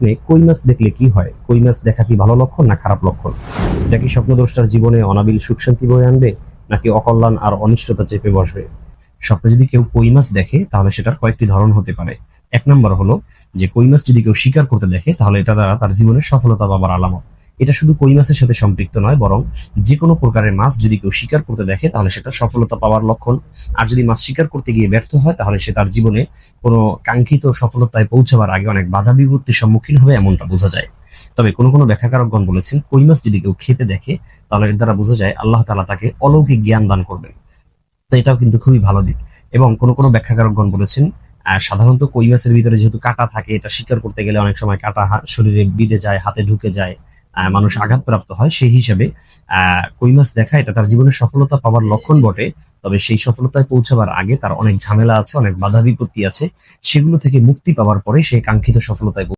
স্বপ্নে কই মাছ দেখলে কি হয়? কই মাছ দেখা কি ভালো লক্ষণ না খারাপ লক্ষণ? এটা কি স্বপ্নদ্রষ্টার জীবনে অনাবিল সুখ শান্তি বয়ে আনবে, নাকি অকল্যাণ আর অনিষ্টতা চেপে বসবে? স্বপ্নে যদি কেউ কই মাছ দেখে তাহলে সেটার কয়েকটি ধরন হতে পারে। এক নম্বর হলো যে কই মাছ যদি কেউ শিকার করতে দেখে তাহলে এটা দ্বারা তার জীবনে সফলতা পাবার আলামত। এটা শুধু কই মাছের সাথে সম্পৃক্ত নয়, বরং যে কোনো প্রকারের মাছ যদি কেউ শিকার করতে দেখে তাহলে সেটা সফলতা পাওয়ার লক্ষণ। আর যদি মাছ শিকার করতে গিয়ে ব্যর্থ হয় তাহলে সে তার জীবনে কোনো কাঙ্ক্ষিত সফলতায় পৌঁছাবার আগে অনেক বাধা বিপত্তির সম্মুখীন হবে, এমনটা বোঝা যায়। তবে কোনো কোনো ব্যাখ্যাকারকগণ বলেছেন কই মাছ যদি কেউ খেতে দেখে তাহলে এর দ্বারা বোঝা যায় আল্লাহ তাআলা তাকে অলৌকিক জ্ঞান দান করবেন। তো এটাও কিন্তু খুবই ভালো দিক। এবং কোনো কোনো ব্যাখ্যাকারকগণ বলেছেন সাধারণত কই মাছের ভিতরে যেহেতু কাঁটা থাকে, এটা শিকার করতে গেলে অনেক সময় কাঁটা শরীরে বিঁধে যায়, হাতে ঢুকে যায়, মানুষ আঘাতপ্রাপ্ত হয়। সেই হিসাবে কই মাছ দেখা এটা তার জীবনে সফলতা পাওয়ার লক্ষণ বটে। তবে সেই সফলতায় পৌঁছাবার আগে তার অনেক ঝামেলা আছে, অনেক বাধা বিপত্তি আছে। সেগুলো থেকে মুক্তি পাওয়ার পরে সে কাঙ্ক্ষিত সফলতায়